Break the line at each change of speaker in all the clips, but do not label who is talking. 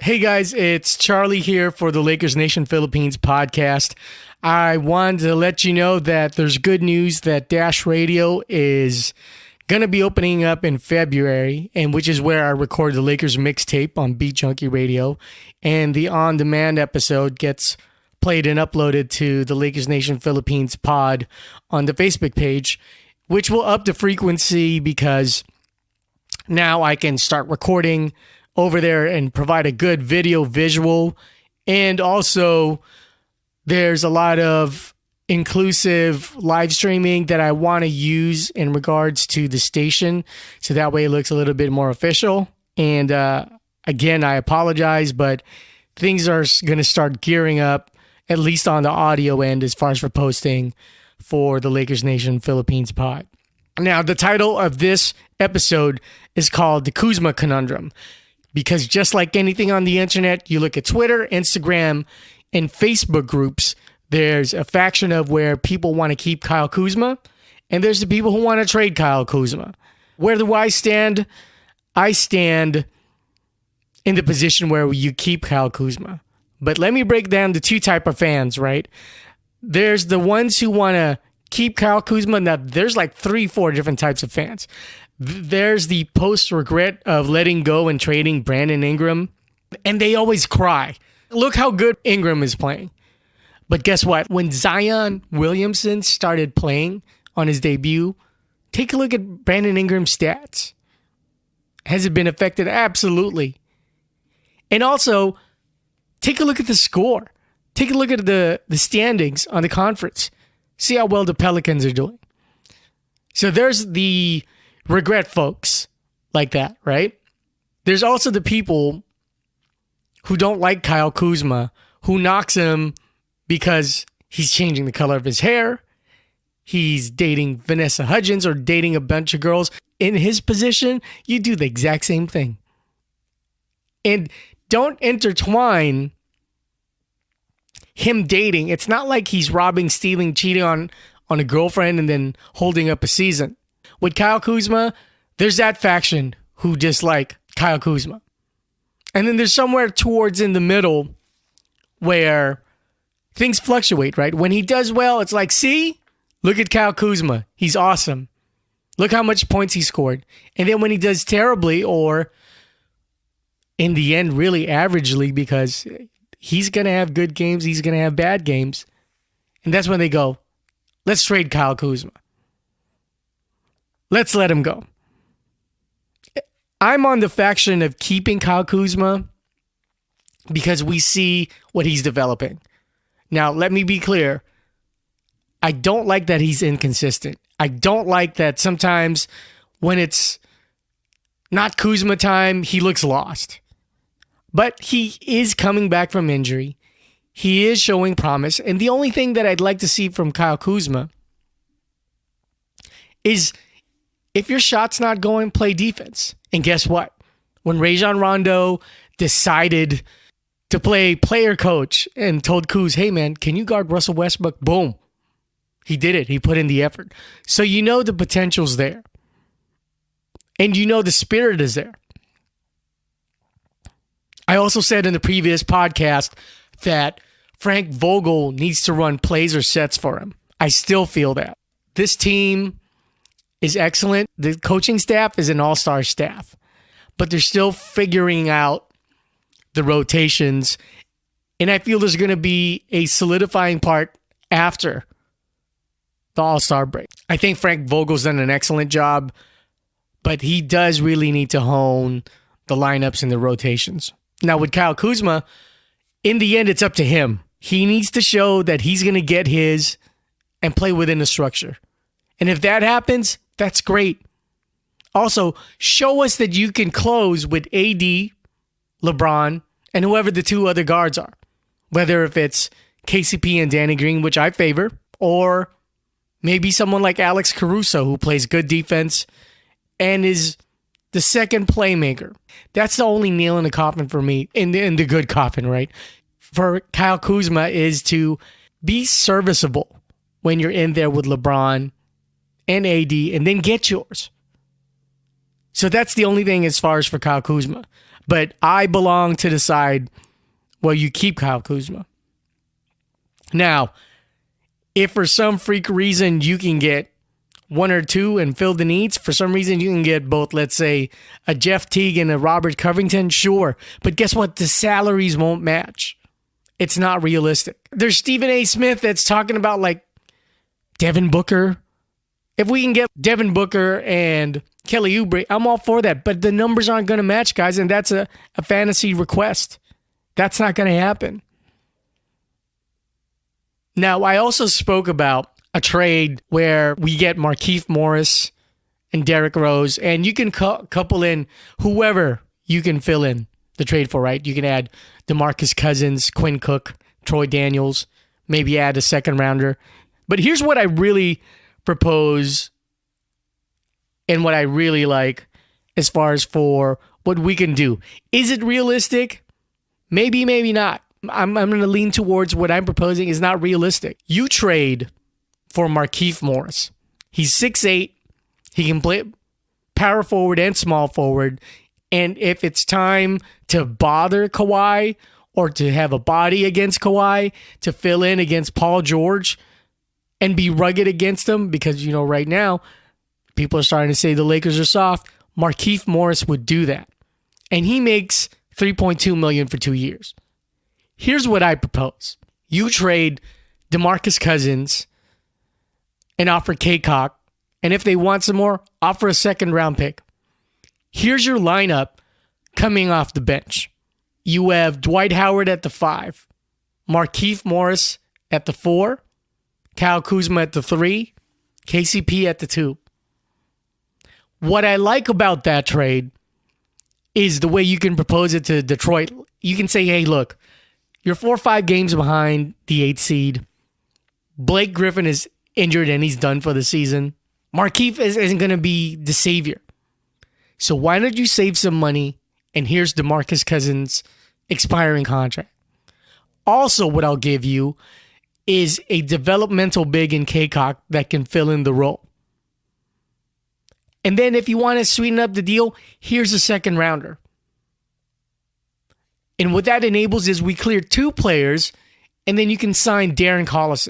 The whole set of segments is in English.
Hey guys, it's Charlie here for the Lakers Nation Philippines podcast. I wanted to let you know that there's good news that Dash Radio is going to be opening up in February, and which is where I record the Lakers mixtape on Beat Junkie Radio, and the on-demand episode gets played and uploaded to the Lakers Nation Philippines pod on the Facebook page, which will up the frequency because now I can start recording over there and provide a good video visual. And also there's a lot of inclusive live streaming that I want to use in regards to the station. So that way it looks a little bit more official. And again, I apologize, but things are going to start gearing up, at least on the audio end, as far as for posting for the Lakers Nation Philippines pod. Now, the title of this episode is called The Kuzma Conundrum. Because just like anything on the internet, you look at Twitter, Instagram, and Facebook groups, there's a faction of where people want to keep Kyle Kuzma, and there's the people who want to trade Kyle Kuzma. Where do I stand? I stand in the position where you keep Kyle Kuzma. But let me break down the two type of fans, right? There's the ones who want to keep Kyle Kuzma. Now, there's like 3-4 different types of fans. There's the post-regret of letting go and trading Brandon Ingram, and they always cry. Look how good Ingram is playing. But guess what? When Zion Williamson started playing on his debut, take a look at Brandon Ingram's stats. Has it been affected? Absolutely. And also, take a look at the score. Take a look at the standings on the conference. See how well the Pelicans are doing. So there's the regret folks like that, right? There's also the people who don't like Kyle Kuzma, who knocks him because he's changing the color of his hair, he's dating Vanessa Hudgens or dating a bunch of girls. In his position, you do the exact same thing. And don't intertwine him dating. It's not like he's robbing, stealing, cheating on a girlfriend and then holding up a season. With Kyle Kuzma, there's that faction who dislike Kyle Kuzma. And then there's somewhere towards in the middle where things fluctuate, right? When he does well, it's like, see? Look at Kyle Kuzma. He's awesome. Look how much points he scored. And then when he does terribly, or in the end, really averagely, because he's going to have good games, he's going to have bad games. And that's when they go, let's trade Kyle Kuzma. Let's let him go. I'm on the faction of keeping Kyle Kuzma because we see what he's developing. Now, let me be clear. I don't like that he's inconsistent. I don't like that sometimes when it's not Kuzma time, he looks lost. But he is coming back from injury. He is showing promise. And the only thing that I'd like to see from Kyle Kuzma is, if your shot's not going, play defense. And guess what? When Rajon Rondo decided to play player coach and told Kuz, hey man, can you guard Russell Westbrook? Boom. He did it. He put in the effort. So you know the potential's there. And you know the spirit is there. I also said in the previous podcast that Frank Vogel needs to run plays or sets for him. I still feel that. This team is excellent. The coaching staff is an all-star staff, but they're still figuring out the rotations. And I feel there's going to be a solidifying part after the all-star break. I think Frank Vogel's done an excellent job, but he does really need to hone the lineups and the rotations. Now with Kyle Kuzma, in the end, it's up to him. He needs to show that he's going to get his and play within the structure. And if that happens, that's great. Also, show us that you can close with AD, LeBron, and whoever the two other guards are. Whether if it's KCP and Danny Green, which I favor, or maybe someone like Alex Caruso who plays good defense and is the second playmaker. That's the only nail in the coffin for me, in the good coffin, right? For Kyle Kuzma is to be serviceable when you're in there with LeBron and AD, and then get yours. So that's the only thing as far as for Kyle Kuzma. But I belong to the side where you keep Kyle Kuzma. Now, if for some freak reason you can get one or two and fill the needs, for some reason you can get both, let's say, a Jeff Teague and a Robert Covington, sure. But guess what? The salaries won't match. It's not realistic. There's Stephen A. Smith that's talking about like Devin Booker. If we can get Devin Booker and Kelly Oubre, I'm all for that. But the numbers aren't going to match, guys, and that's a fantasy request. That's not going to happen. Now, I also spoke about a trade where we get Markieff Morris and Derrick Rose, and you can couple in whoever you can fill in the trade for, right? You can add DeMarcus Cousins, Quinn Cook, Troy Daniels, maybe add a second rounder. But here's what I really propose and what I really like as far as for what we can do. Is it realistic? Maybe, maybe not. I'm going to lean towards what I'm proposing is not realistic. You trade for Markieff Morris. He's 6'8". He can play power forward and small forward. And if it's time to bother Kawhi or to have a body against Kawhi, to fill in against Paul George and be rugged against him, because, you know, right now, people are starting to say the Lakers are soft, Markieff Morris would do that. And he makes $3.2 million for 2 years. Here's what I propose. You trade DeMarcus Cousins and offer K-Cock, and if they want some more, offer a second round pick. Here's your lineup coming off the bench. You have Dwight Howard at the 5, Markieff Morris at the 4, Kyle Kuzma at the 3, KCP at the 2. What I like about that trade is the way you can propose it to Detroit. You can say, hey, look, you're 4 or 5 games behind the 8th seed. Blake Griffin is injured and he's done for the season. Markieff isn't going to be the savior. So why don't you save some money? And here's DeMarcus Cousins' expiring contract. Also, what I'll give you is a developmental big in K-Cock that can fill in the role. And then if you want to sweeten up the deal, here's a second rounder. And what that enables is we clear 2 players, and then you can sign Darren Collison.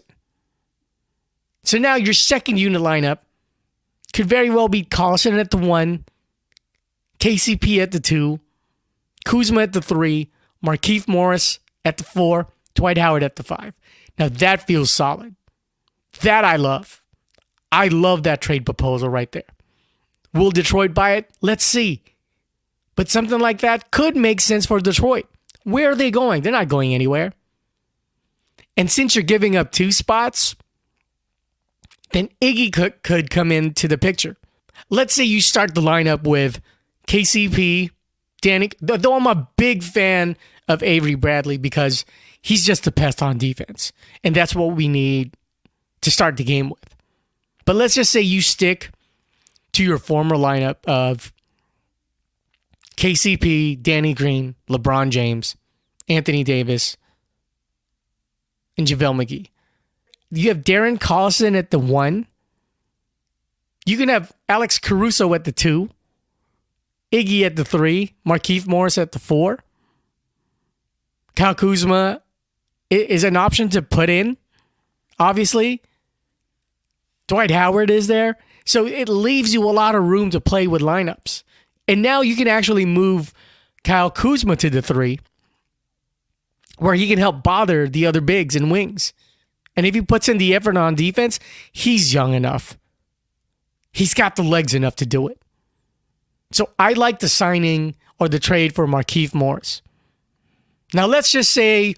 So now your second unit lineup could very well be Collison at the 1, KCP at the 2, Kuzma at the 3, Markieff Morris at the 4, Dwight Howard at the 5. Now that feels solid. That I love. I love that trade proposal right there. Will Detroit buy it? Let's see. But something like that could make sense for Detroit. Where are they going? They're not going anywhere. And since you're giving up 2 spots, then Iggy could come into the picture. Let's say you start the lineup with KCP, Danny, though I'm a big fan of Avery Bradley because he's just the pest on defense. And that's what we need to start the game with. But let's just say you stick to your former lineup of KCP, Danny Green, LeBron James, Anthony Davis, and JaVale McGee. You have Darren Collison at the 1. You can have Alex Caruso at the 2. Iggy at the 3. Markieff Morris at the 4. Kyle Kuzma is an option to put in, obviously. Dwight Howard is there. So it leaves you a lot of room to play with lineups. And now you can actually move Kyle Kuzma to the 3, where he can help bother the other bigs and wings. And if he puts in the effort on defense, he's young enough. He's got the legs enough to do it. So I like the signing or the trade for Markieff Morris. Now let's just say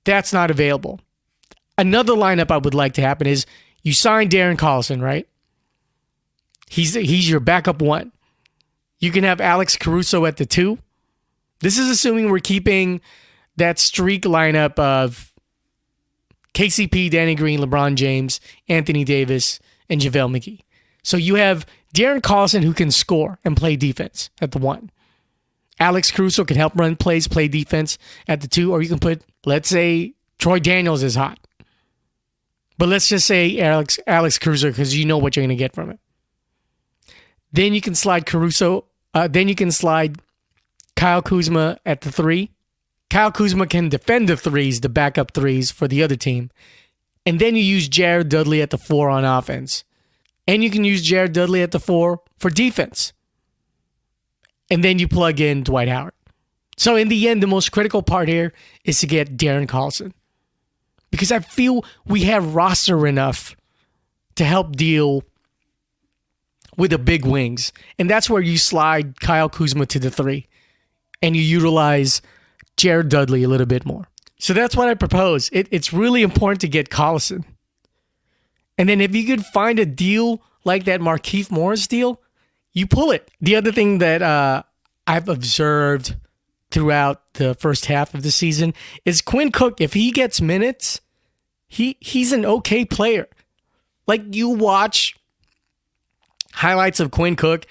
that's not available. Another lineup I would like to happen is you sign Darren Collison, right? He's your backup 1. You can have Alex Caruso at the 2. This is assuming we're keeping that streak lineup of KCP, Danny Green, LeBron James, Anthony Davis, and JaVale McGee. So you have Darren Collison who can score and play defense at the 1. Alex Caruso can help run plays, play defense at the 2. Or you can put, let's say, Troy Daniels is hot. But let's just say Alex Caruso because you know what you're going to get from it. Then you can slide Kyle Kyle Kuzma at the 3. Kyle Kuzma can defend the threes, the backup threes for the other team. And then you use Jared Dudley at the 4 on offense. And you can use Jared Dudley at the 4 for defense. And then you plug in Dwight Howard. So in the end, the most critical part here is to get Darren Collison. Because I feel we have roster enough to help deal with the big wings. And that's where you slide Kyle Kuzma to the 3. And you utilize Jared Dudley a little bit more. So that's what I propose. It's really important to get Collison. And then if you could find a deal like that Markieff Morris deal, you pull it. The other thing that I've observed throughout the first half of the season is Quinn Cook. If he gets minutes, he's an okay player. Like, you watch highlights of Quinn Cook,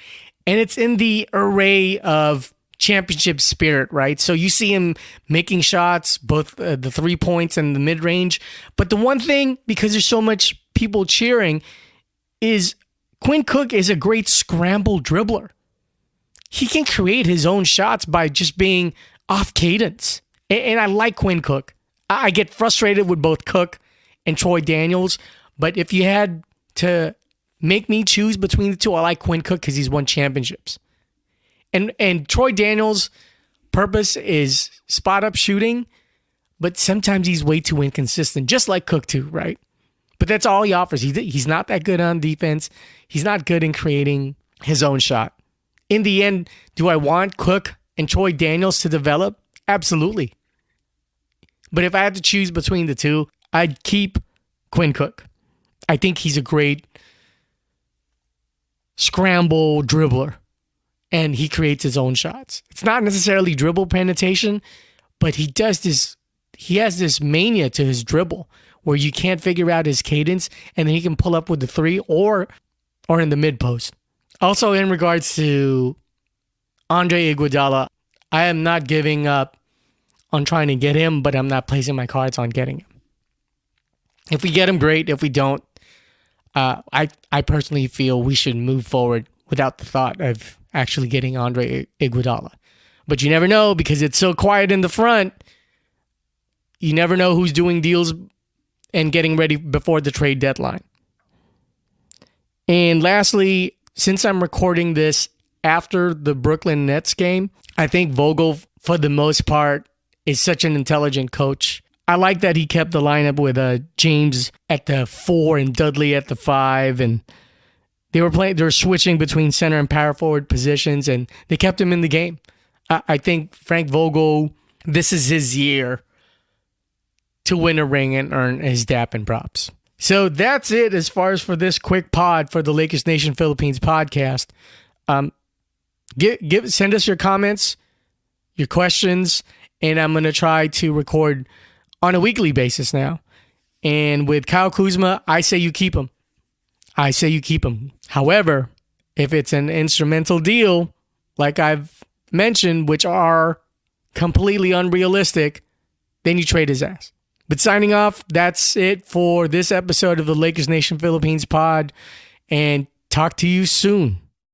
and it's in the array of championship spirit, right? So you see him making shots, both the 3 points and the mid-range. But the one thing, because there's so much people cheering, is Quinn Cook is a great scramble dribbler. He can create his own shots by just being off cadence. And I like Quinn Cook. I get frustrated with both Cook and Troy Daniels, but if you had to make me choose between the two, I like Quinn Cook because he's won championships. And Troy Daniels' purpose is spot-up shooting, but sometimes he's way too inconsistent, just like Cook too, right? But that's all he offers. He's not that good on defense. He's not good in creating his own shot. In the end, do I want Cook and Troy Daniels to develop? Absolutely. But if I had to choose between the two, I'd keep Quinn Cook. I think he's a great scramble dribbler, and he creates his own shots. It's not necessarily dribble penetration, but he has this mania to his dribble where you can't figure out his cadence, and then he can pull up with the 3 or in the mid post. Also, in regards to Andre Iguodala, I am not giving up on trying to get him, but I'm not placing my cards on getting him. If we get him, great. If we don't, I personally feel we should move forward without the thought of actually getting Andre Iguodala. But you never know, because it's so quiet in the front. You never know who's doing deals and getting ready before the trade deadline. And lastly, since I'm recording this after the Brooklyn Nets game, I think Vogel, for the most part, is such an intelligent coach. I like that he kept the lineup with James at the 4 and Dudley at the 5, and they were switching between center and power forward positions, and they kept him in the game. I think Frank Vogel, this is his year to win a ring and earn his dap and props. So that's it as far as for this quick pod for the Lakers Nation Philippines podcast. Send us your comments, your questions, and I'm going to try to record on a weekly basis now. And with Kyle Kuzma, I say you keep him. However, if it's an instrumental deal, like I've mentioned, which are completely unrealistic, then you trade his ass. But signing off, that's it for this episode of the Lakers Nation Philippines pod, and talk to you soon.